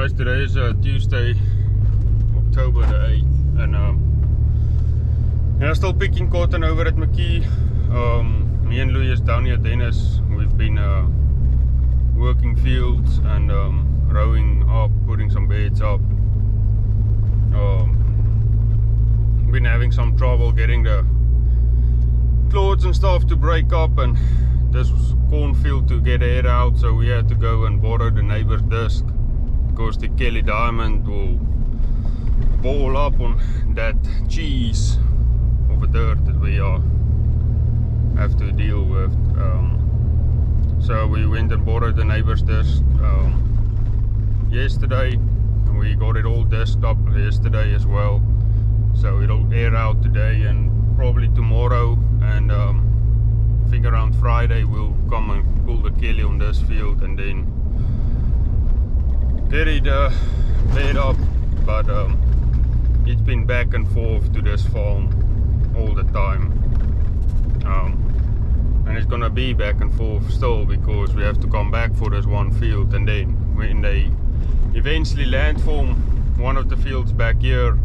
Guys, today is Tuesday, October the 8th, and yeah, still picking cotton over at McKee. Me and Louis is down here at Dennis. We've been working fields and rowing up, putting some beds up. Been having some trouble getting the clothes and stuff to break up, and this cornfield to get air out, so we had to go and borrow the neighbor's disc because the Kelly Diamond will ball up on that cheese of a dirt that we have to deal with. So we went and borrowed the neighbor's disc yesterday, and we got it all disked up yesterday as well, so it'll air out today and probably tomorrow, and I think around Friday we'll come and pull the Kelly on this field and then get it laid up. But it's been back and forth to this farm all the time, and it's gonna be back and forth still, because we have to come back for this one field, and then when they eventually landform one of the fields back here,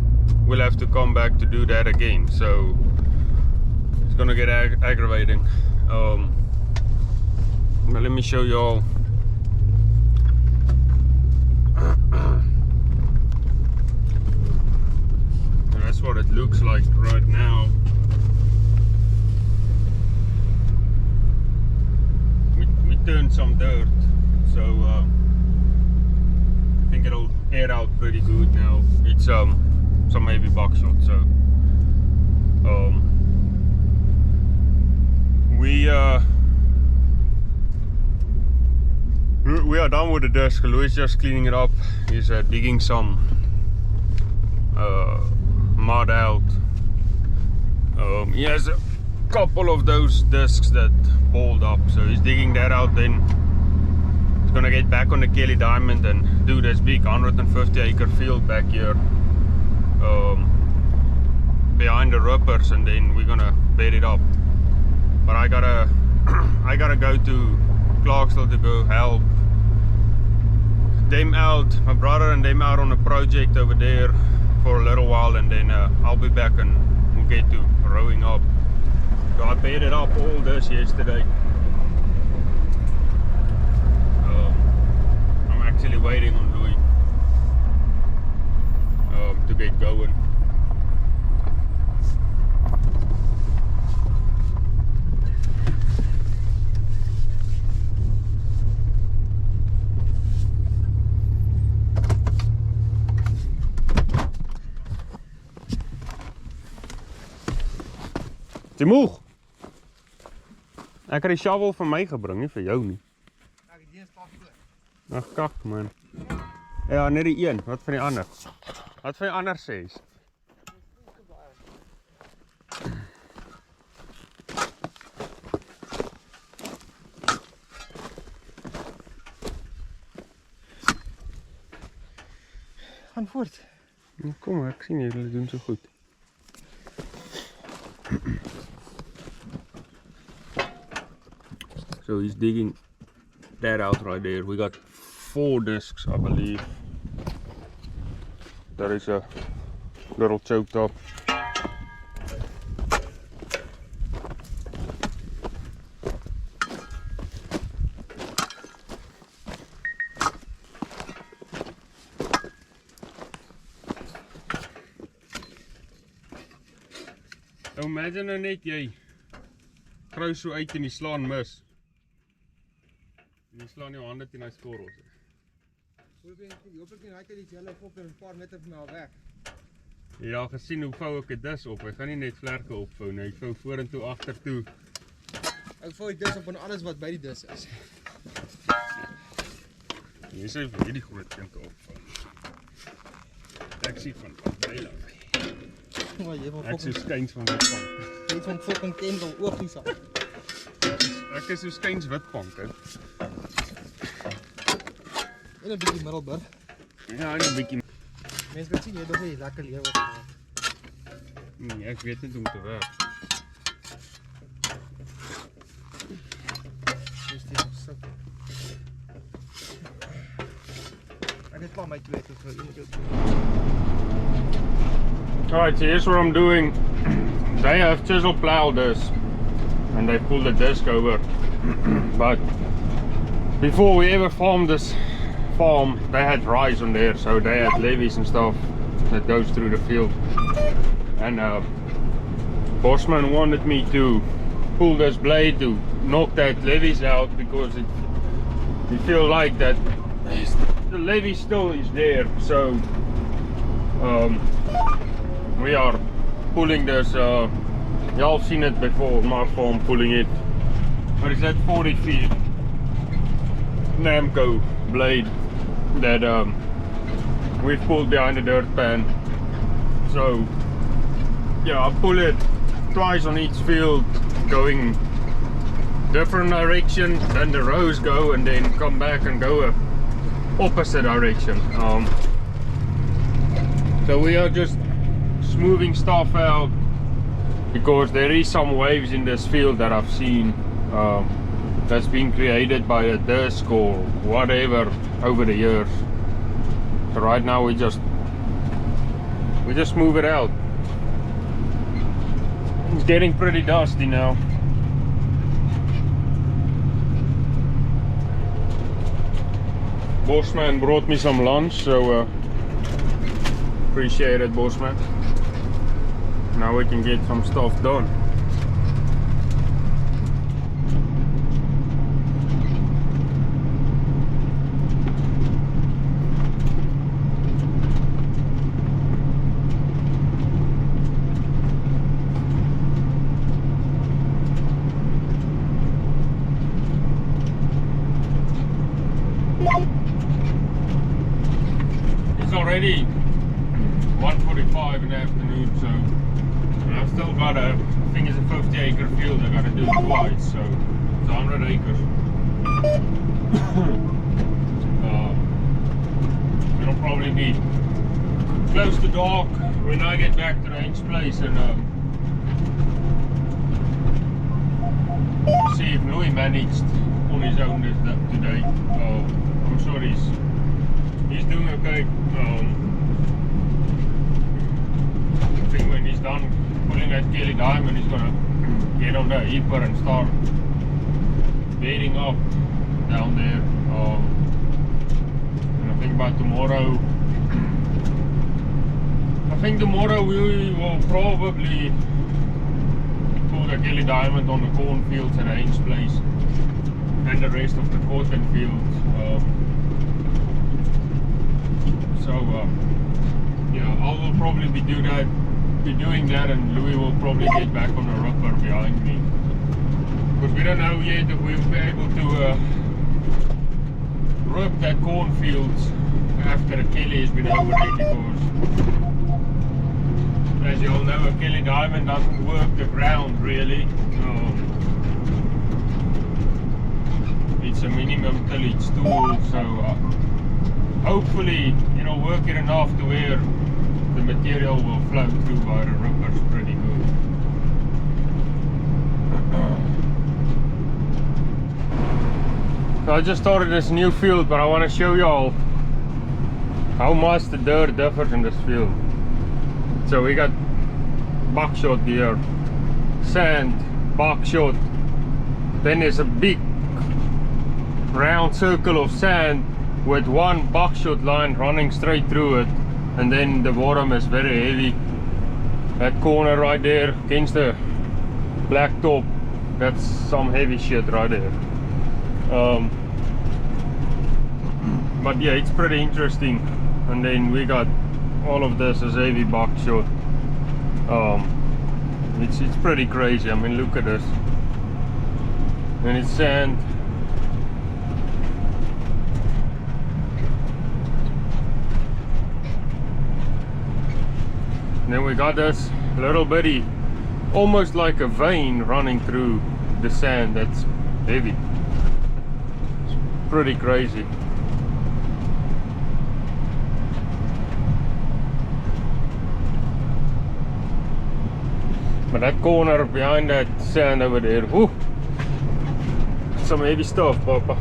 we'll have to come back to do that again. So it's gonna get aggravating. Now let me show you all. That's what it looks like right now. We turned some dirt, so I think it'll air out pretty good now. It's some heavy buckshot, so we are done with the disc. Louis is just cleaning it up. He's digging some mud out. He has a couple of those discs that balled up, so he's digging that out. Then he's gonna get back on the Kelly Diamond and do this big 150-acre field back here behind the rippers, and then we're gonna bed it up. But I gotta go to Clarksville to go help them out, my brother and them out on a project over there for a little while, and then I'll be back and we'll get to rowing up. So I bedded up all this yesterday. I'm actually waiting on Louis to get going. Jy moeg? Ek het die shovel vir my gebring, nie vir jou nie. Ek het eens kak voor. Ag kak man. Ja, net die een, wat van die ander? Wat van die ander sê? Gaan voort. Ja, kom maar, ek sien julle doen so goed. So he's digging that out right there. We got 4 discs, I believe. That is a little choked up. Nou imagine nou net jy krou so uit en die slaan mis. En jy slaan jou hande teen hy skorrels. Hoop ek nie raak dit julle op en 'n paar meter van my af weg. Ja, gesien hoe vou ek dit op. Hy gaan nie net vlerke opvou nie, hy vou vorentoe, agtertoe. Ek vou dit op en alles wat by die dis is. Jy sê vir hierdie groot kind opvou. Ek sien van baie. Maar jy wil Ek so skuins van Witbank. Jy het van fucking Kendall oogies af. Ek is so skuins Witbank, hè. En 'n bietjie Middelburg. Ja, en 'n bietjie. Mense kan sien jy het nog lekker lewe gehad. Nee, ek weet net hoe om te werk. Dis dit op sak. Ek het klaar my twee te vir een. Alright, so here's what I'm doing. They have chisel plow this and they pull the disc over. But before we ever farmed this farm, they had rice on there, so they had levees and stuff that goes through the field. And Bosman wanted me to pull this blade to knock that levees out because you feel like that the levee still is there. So we are pulling this. Y'all seen it before on my farm, pulling it. But it's that 40 feet Namco blade that we've pulled behind the dirt pan. So yeah, I pull it twice on each field, going different direction than the rows go, and then come back and go a opposite direction. So we are just smoothing stuff out because there is some waves in this field that I've seen that's been created by a disc or whatever over the years. So right now we just move it out. It's getting pretty dusty now. Bosman brought me some lunch, so appreciate it, Bosman. Now we can get some stuff done. It's already 1:45 in the afternoon, so I've still got I think it's a 50-acre field I gotta do twice, so it's 100 acres. It'll probably be close to dark when I get back to Range Place and see if Louis managed on his own today. I'm sure he's doing okay. I think when he's done pulling that Kelly Diamond, he's gonna get on the heaper and start bedding up down there. And I think by tomorrow, we will probably pull the Kelly Diamond on the cornfields at Range Place and the rest of the cotton fields. Yeah, I will probably be doing that, and Louis will probably get back on the ripper behind me. Because we don't know yet if we'll be able to rip that cornfields after the Kelly has been over it, because as you all know, a Kelly Diamond doesn't work the ground really. It's a minimum tillage tool, so hopefully it'll work it enough to where the material will flow through by the rippers pretty good. So I just started this new field, but I want to show you all how much the dirt differs in this field. So we got buckshot here, sand, buckshot, then there's a big round circle of sand with one buckshot line running straight through it, and then the bottom is very heavy. That corner right there against the black top, that's some heavy shit right there. But yeah, it's pretty interesting. And then we got all of this as heavy buckshot. It's pretty crazy. I mean, look at this. And it's sand. And then we got this little bitty, almost like a vein running through the sand. That's heavy. It's pretty crazy. But that corner behind that sand over there, whoo, some heavy stuff, Papa.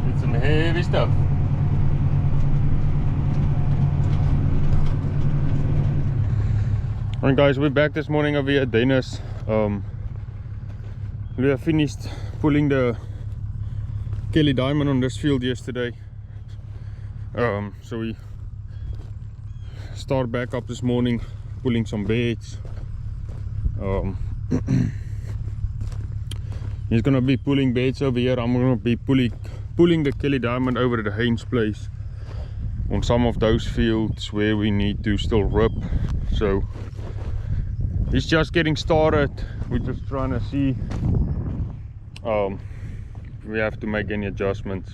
It's some heavy stuff. Alright guys, we're back this morning over here at Dennis. We have finished pulling the Kelly Diamond on this field yesterday. So we start back up this morning pulling some beds. He's gonna be pulling beds over here. I'm gonna be pulling the Kelly Diamond over to the Haynes place on some of those fields where we need to still rip. So he's just getting started. We're just trying to see if we have to make any adjustments.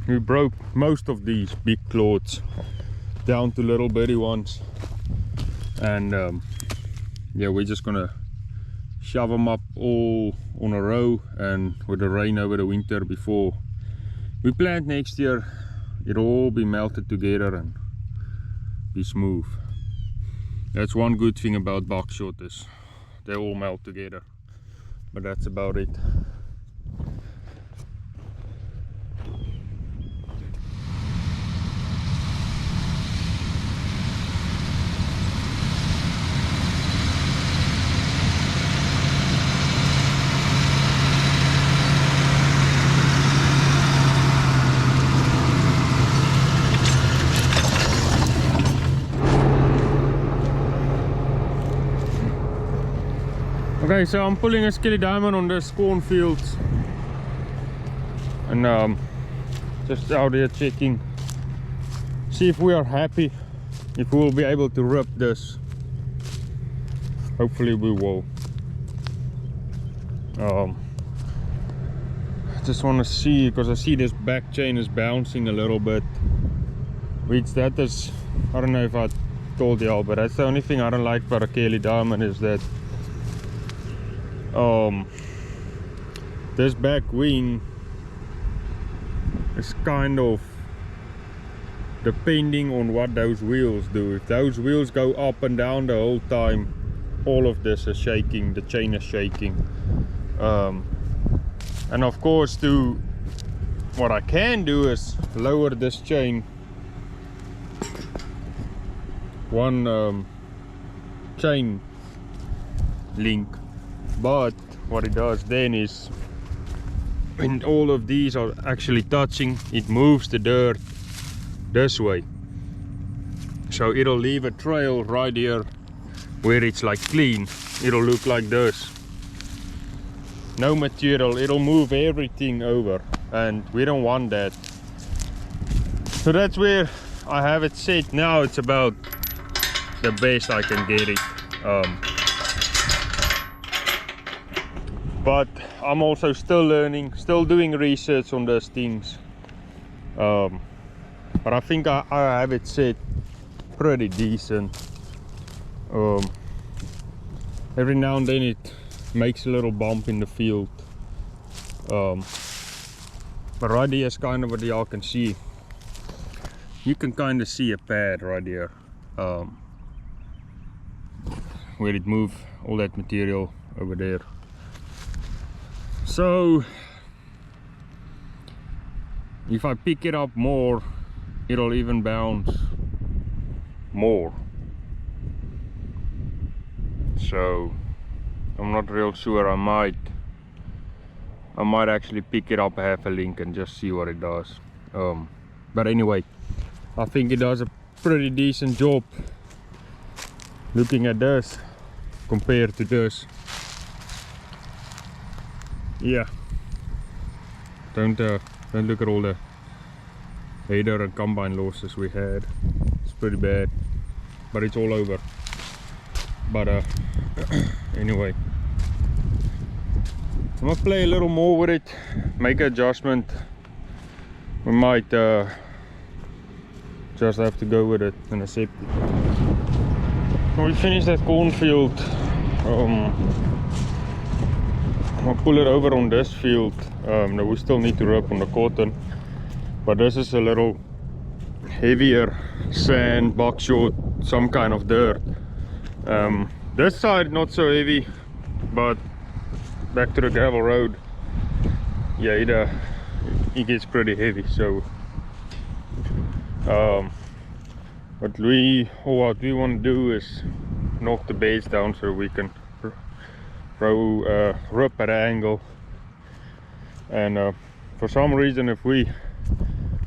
We broke most of these big clods down to little bitty ones, and yeah, we're just gonna shove them up all on a row, and with the rain over the winter before we plant next year, it'll all be melted together and be smooth. That's one good thing about buckshot, is they all melt together, but that's about it. Okay, so I'm pulling a Kelly Diamond on this cornfield, and just out here checking, see if we are happy, if we will be able to rip this. Hopefully we will. I just want to see, because I see this back chain is bouncing a little bit, which that is, I don't know if I told y'all, but that's the only thing I don't like about a Kelly Diamond, is that this back wing is kind of depending on what those wheels do. If those wheels go up and down the whole time, all of this is shaking, the chain is shaking. And of course, what I can do is lower this chain one chain link. But what it does then is, when all of these are actually touching, it moves the dirt this way, so it'll leave a trail right here where it's like clean. It'll look like this, no material, it'll move everything over, and we don't want that. So that's where I have it set now. It's about the best I can get it. But I'm also still learning, still doing research on those things. But I think I have it set pretty decent. Every now and then it makes a little bump in the field. But right here is kind of what y'all can see. You can kind of see a pad right here, where it moved all that material over there. So if I pick it up more, it'll even bounce more. So I'm not real sure. I might actually pick it up half a link and just see what it does. But anyway, I think it does a pretty decent job looking at this compared to this. Yeah, don't look at all the header and combine losses we had. It's pretty bad, but it's all over. But anyway, I'm gonna play a little more with it, make an adjustment. We might just have to go with it and accept it. When we finish that cornfield, I'll pull it over on this field. Now we still need to rip on the cotton, but this is a little heavier sand, buckshot, some kind of dirt. This side not so heavy, but back to the gravel road, yeah, it gets pretty heavy. So But what we want to do is knock the base down so we can rip at an angle. And for some reason, if we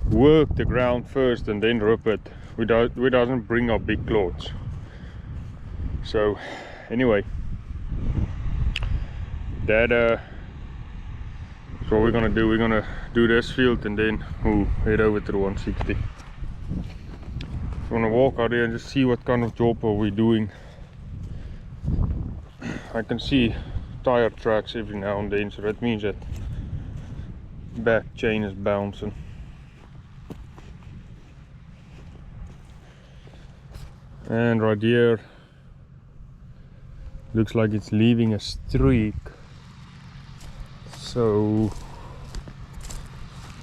work the ground first and then rip it, we doesn't bring up big clods. So anyway, that's what we're gonna do. We're gonna do this field and then we'll head over to the 160. I'm gonna walk out there and just see what kind of job are we doing. I can see tire tracks every now and then, so that means that back chain is bouncing. And right here looks like it's leaving a streak, so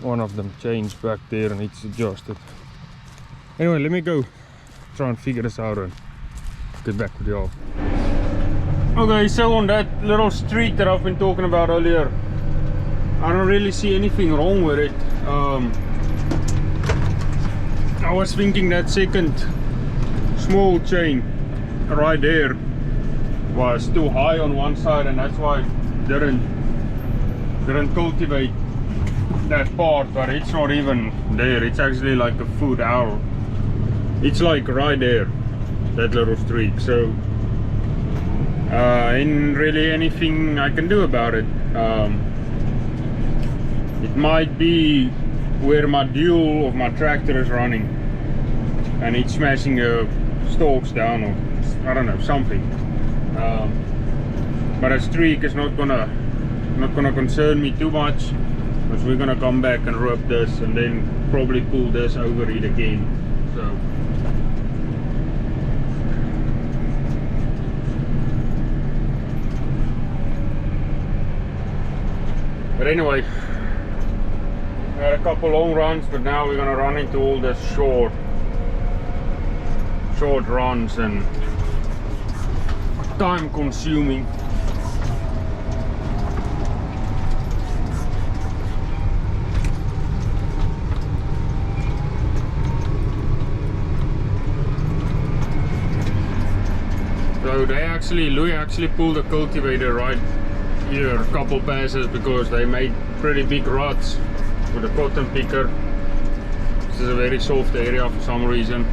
one of them chains back there and it's adjusted. Anyway, let me go try and figure this out and get back with y'all. Okay, so on that little streak that I've been talking about earlier, I don't really see anything wrong with it. I was thinking that second small chain right there was too high on one side, and that's why I didn't cultivate that part, but it's not even there. It's actually like a foot out. It's like right there, that little streak. So ain't really anything I can do about it. It might be where my dual of my tractor is running and it's smashing stalks down, or I don't know, something. But a streak is not gonna concern me too much, because we're gonna come back and rub this and then probably pull this over it again. So but anyway, we had a couple long runs, but now we're gonna run into all this short runs and time consuming. So Louis actually pulled a cultivator right here a couple passes because they made pretty big ruts with a cotton picker. This is a very soft area for some reason.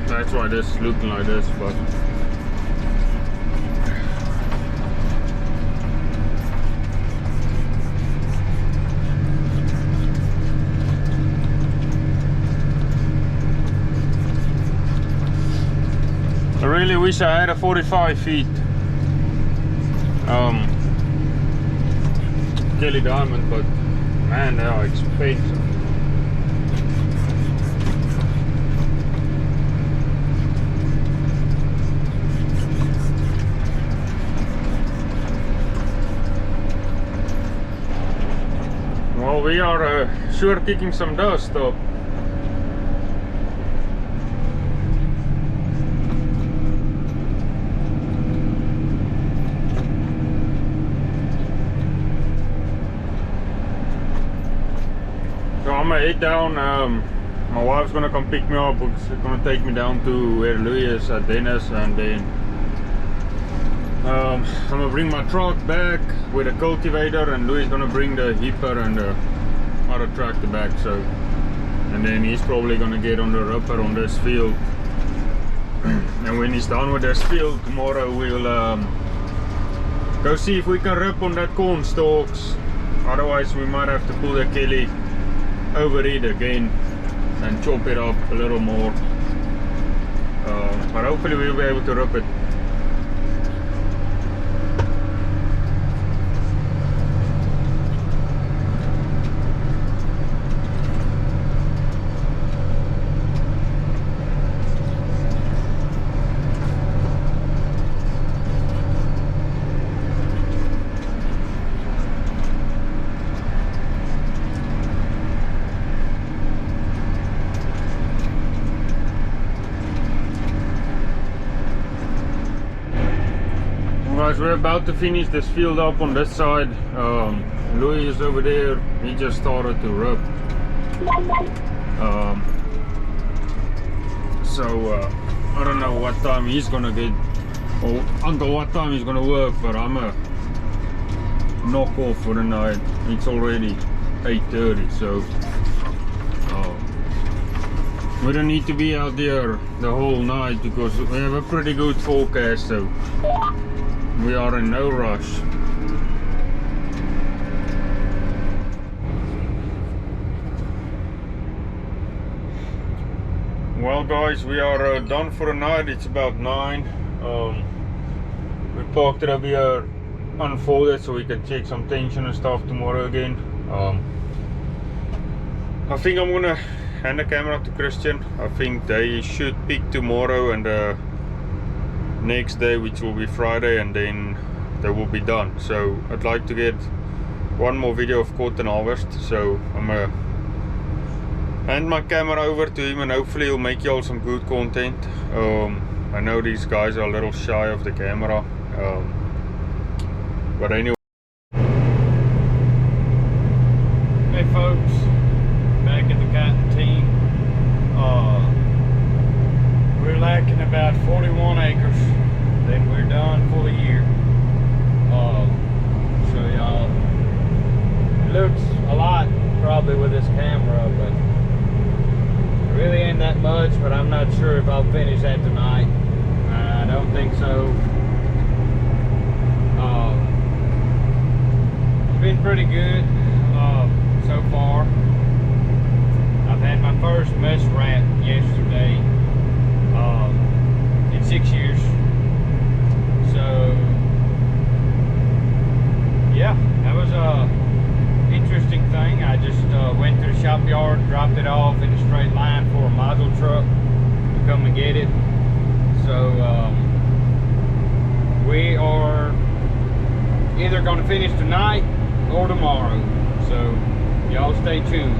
That's why this is looking like this, but I really wish I had a 45 feet Kelly Diamond, but man, they are expensive. Well, we are sure kicking some dust up. So I'm gonna head down. My wife's gonna come pick me up. She's gonna take me down to where Louis is at Dennis, and then I'm gonna bring my truck back with a cultivator, and Louis is gonna bring the heaper and the other tractor back. So, and then he's probably gonna get on the ripper on this field. And when he's done with this field tomorrow, we'll go see if we can rip on that corn stalks. Otherwise, we might have to pull the Kelly over it again and chop it up a little more. But hopefully we'll be able to rip it. Guys, we're about to finish this field up on this side. Louis is over there. He just started to rub. I don't know what time he's gonna get, or until what time he's gonna work, but I'm a knock off for the night. It's already 8:30, so we don't need to be out there the whole night because we have a pretty good forecast, so we are in no rush. Well guys, we are done for the night. It's about 9. We parked it up here unfolded so we can check some tension and stuff tomorrow again. I think I'm gonna hand the camera to Christian. I think they should pick tomorrow and next day, which will be Friday, and then they will be done. So I'd like to get one more video of cotton harvest, so I'm gonna hand my camera over to him and hopefully he'll make y'all some good content. I know these guys are a little shy of the camera, but anyway. Hey folks, back at the cotton team. We're lacking about 41 acres, then we're done for the year. So y'all, it looks a lot probably with this camera, but it really ain't that much, but I'm not sure if I'll finish that tonight. I don't think so. It's been pretty good so far. I've had my first mesh rat yesterday in 6 years. So yeah, that was a interesting thing. I just went to the shop yard, dropped it off in a straight line for a module truck to come and get it. So we are either going to finish tonight or tomorrow. So y'all stay tuned.